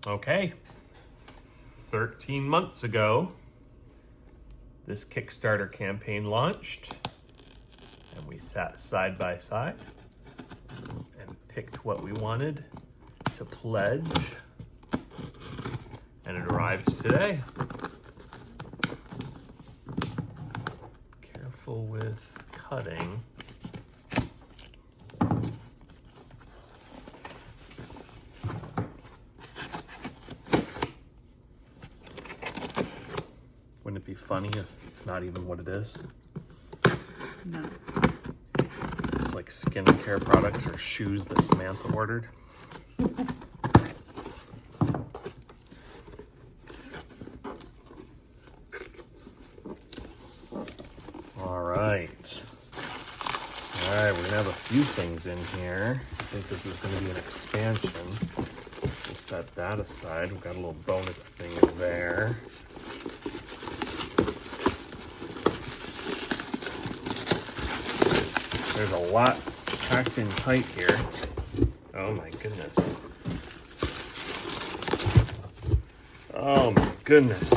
Okay, 13 months ago, this Kickstarter campaign launched, and we sat side by side and picked what we wanted to pledge, and it arrived today. Careful with cutting. Wouldn't it be funny if it's not even what it is? No. It's like skincare products or shoes that Samantha ordered. All right, we're gonna have a few things in here. I think this is gonna be an expansion. We'll set that aside. We've got a little bonus thing in there. There's a lot packed in tight here. Oh my goodness. Oh my goodness.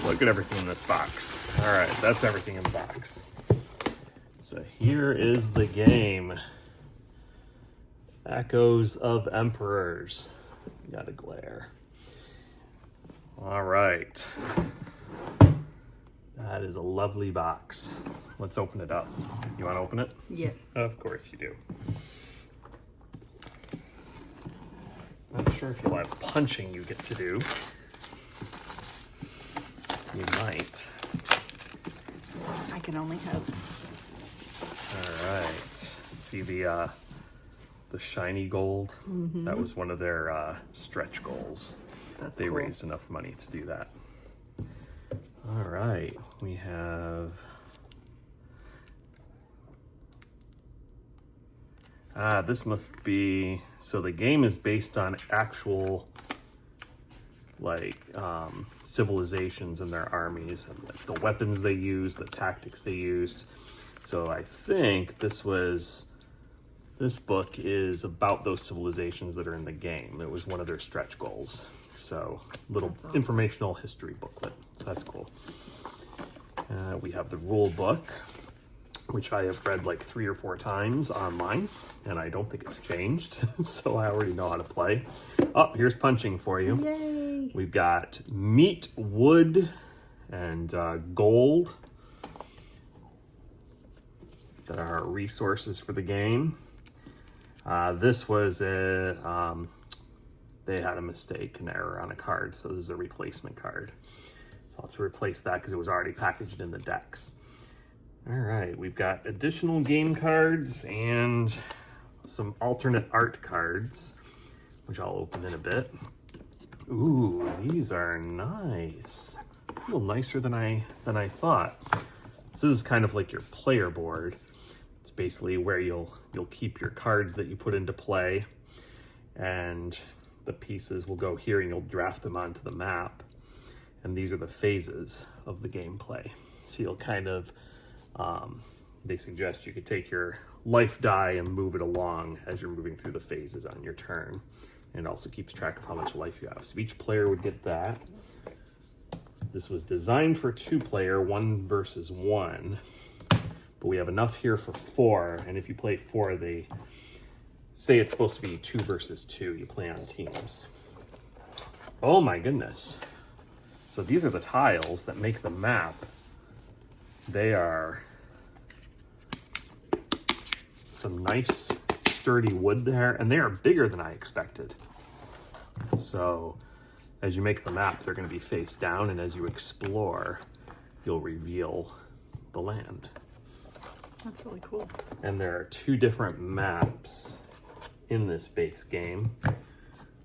Look at everything in this box. All right, that's everything in the box. So here is the game. Echoes of Emperors. Got a glare. All right. That is a lovely box. Let's open it up. You want to open it? Yes. Of course you do. Not sure if you'll have punching you get to do. You might. I can only hope. All right. See the shiny gold? Mm-hmm. That was one of their stretch goals. That's they cool. raised enough money to do that. All right. We have... this must be... So the game is based on actual... civilizations and their armies and like the weapons they used, the tactics they used. So I think this book is about those civilizations that are in the game. It was one of their stretch goals. So little awesome. Informational history booklet. So that's cool. We have the rule book, which I have read like 3 or 4 times online, and I don't think it's changed. So I already know how to play. Oh, here's punching for you. Yay! We've got meat, wood, and gold that are our resources for the game. This was they had a mistake, an error on a card, so this is a replacement card. So I'll have to replace that because it was already packaged in the decks. All right, we've got additional game cards and some alternate art cards, which I'll open in a bit. Ooh, these are nice. A little nicer than I thought. So this is kind of like your player board. It's basically where you'll keep your cards that you put into play, and the pieces will go here and you'll draft them onto the map. And these are the phases of the gameplay. So you'll kind of, they suggest you could take your life die and move it along as you're moving through the phases on your turn. And it also keeps track of how much life you have. So each player would get that. This was designed for 2-player, 1 versus 1. But we have enough here for 4. And if you play 4, they say it's supposed to be 2 versus 2. You play on teams. Oh my goodness. So these are the tiles that make the map. They are some nice sturdy wood there, and they are bigger than I expected. So as you make the map, they're going to be face down, and as you explore, you'll reveal the land. That's really cool. And there are 2 different maps in this base game.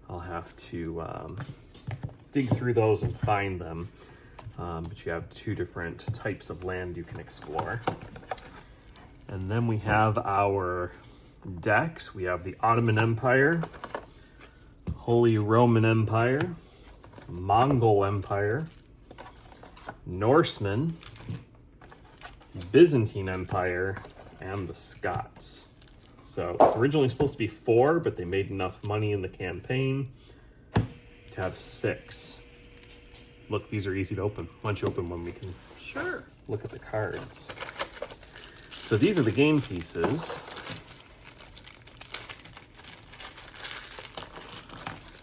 I'll have to dig through those and find them. But you have 2 different types of land you can explore. And then we have our decks. We have the Ottoman Empire, Holy Roman Empire, Mongol Empire, Norsemen, Byzantine Empire, and the Scots. So it's originally supposed to be 4, but they made enough money in the campaign to have 6. Look, these are easy to open. Why don't you open one, we can Sure. look at the cards. So these are the game pieces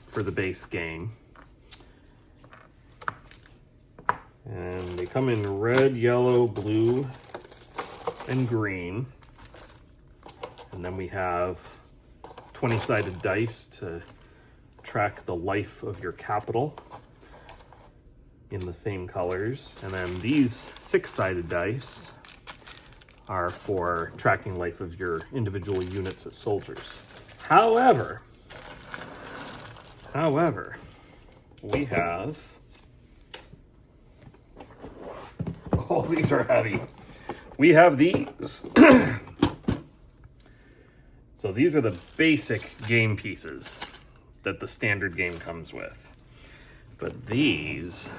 for the base game. And they come in red, yellow, blue, and green. And then we have 20-sided dice to track the life of your capital in the same colors. And then these 6-sided dice are for tracking life of your individual units as soldiers. However, we have, oh, these are heavy. We have these. So these are the basic game pieces that the standard game comes with. But these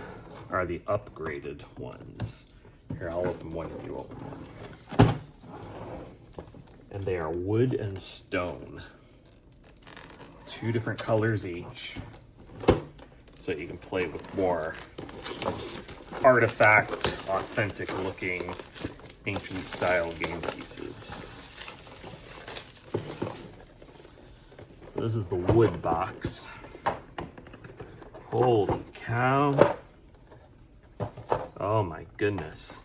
are the upgraded ones. Here, I'll open one and you open one. And they are wood and stone. 2 different colors each. So you can play with more artifact, authentic looking, ancient style game pieces. So this is the wood box. Holy cow. Oh my goodness.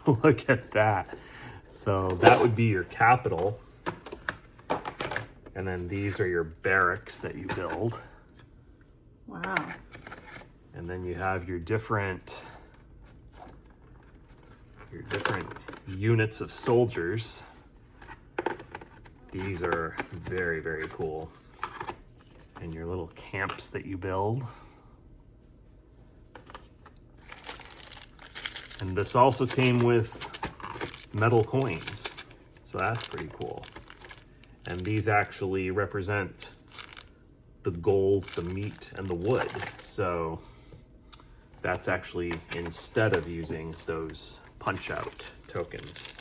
Look at that. So that would be your capital. And then these are your barracks that you build. Wow. And then you have your different units of soldiers. These are very, very cool. And your little camps that you build. And this also came with metal coins. So that's pretty cool. And these actually represent the gold, the meat, and the wood. So that's actually instead of using those punch-out tokens.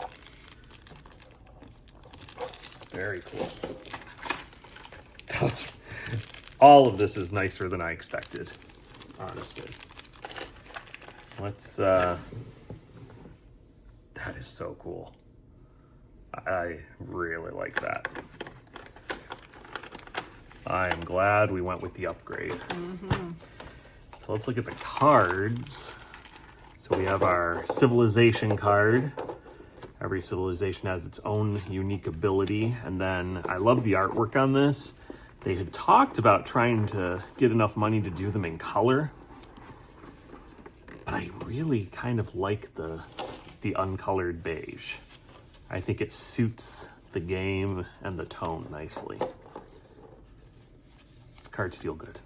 Very cool. All of this is nicer than I expected, honestly. Let's, that is so cool. I really like that. I am glad we went with the upgrade. Mm-hmm. So let's look at the cards. So we have our civilization card. Every civilization has its own unique ability. And then I love the artwork on this. They had talked about trying to get enough money to do them in color. But I really kind of like the uncolored beige. I think it suits the game and the tone nicely. Cards feel good.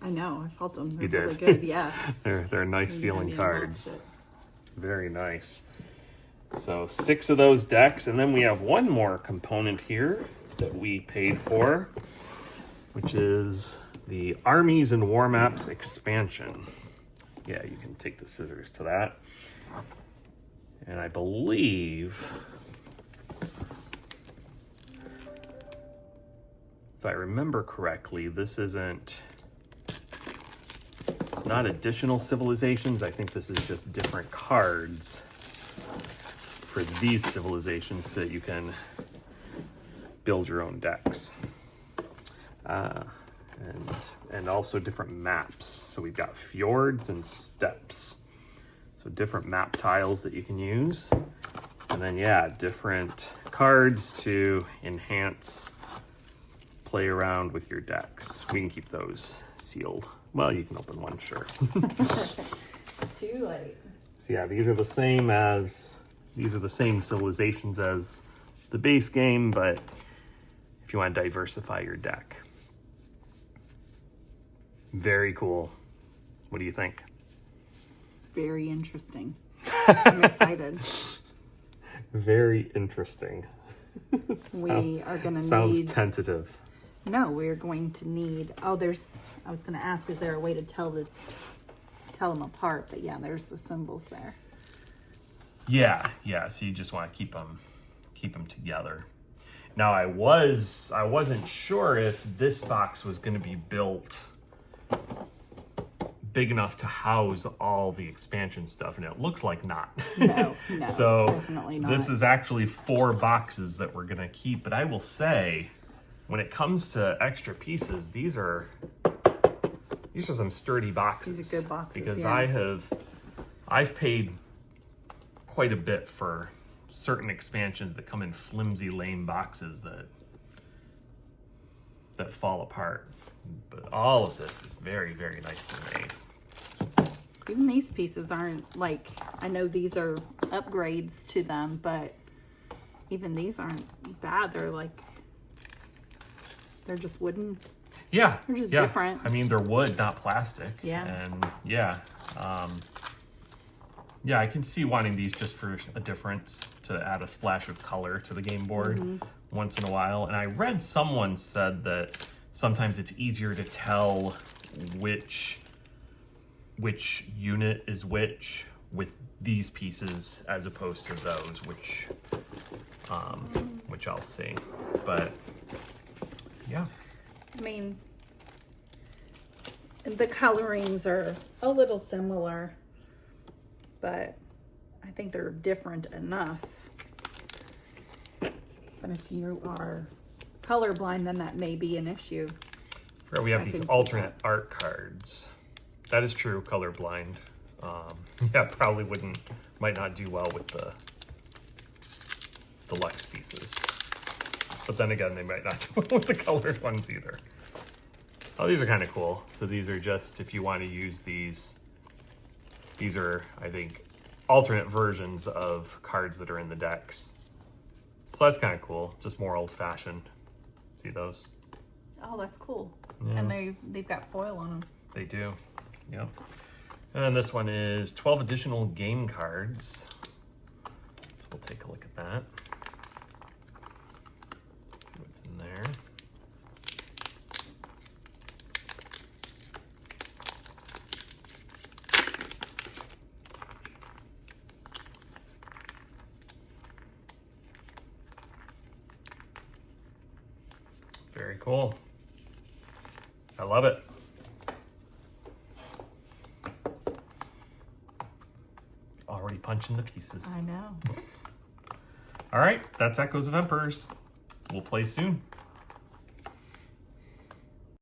I know. I felt them. They're You did. really good. Yeah. They're nice feeling Yeah, cards. lost it. Very nice. So 6 of those decks, and then we have one more component here that we paid for, which is the Armies and War Maps expansion. Yeah, you can take the scissors to that. And I believe, if I remember correctly, this isn't, it's not additional civilizations. I think this is just different cards for these civilizations so that you can build your own decks. And also different maps. So we've got fjords and steppes. So different map tiles that you can use. And then, yeah, different cards to enhance, play around with your decks. We can keep those sealed. Well, you can open one, sure. Too late. So yeah, these are the same civilizations as the base game, but if you want to diversify your deck. Very cool. What do you think? Very interesting. I'm excited. Very interesting. We are going to need... Sounds tentative. No, we're going to need... Oh, there's... I was going to ask, is there a way to tell them apart? But yeah, there's the symbols there. Yeah. So you just want to keep them together. Now I wasn't sure if this box was going to be built big enough to house all the expansion stuff, and it looks like not. No, So definitely not. this is actually 4 boxes that we're going to keep, but I will say, when it comes to extra pieces, these are some sturdy boxes. These are good boxes, because yeah. I've paid quite a bit for certain expansions that come in flimsy, lame boxes that fall apart. But all of this is very, very nicely made. Even these pieces aren't like, I know these are upgrades to them, but even these aren't bad. They're just wooden. Yeah, They're just yeah. different. I mean, they're wood, not plastic. Yeah. And yeah, yeah, I can see wanting these just for a difference, to add a splash of color to the game board once in a while. And I read someone said that sometimes it's easier to tell which unit is which with these pieces as opposed to those, which I'll see. But yeah. I mean, the colorings are a little similar, but I think they're different enough. But if you are colorblind, then that may be an issue. We have I these can see alternate art cards. That is true, colorblind. Yeah, probably might not do well with the deluxe pieces. But then again, they might not do well with the colored ones either. Oh, these are kind of cool. So these are just, if you want to use these are, I think, alternate versions of cards that are in the decks. So that's kind of cool, just more old-fashioned. See those? Oh, that's cool. Yeah. And they've got foil on them. They do, yep. And this one is 12 additional game cards. So we'll take a look at that. See what's in there. Very cool. I love it. Already punching the pieces. I know. All right, that's Echoes of Emperors. We'll play soon.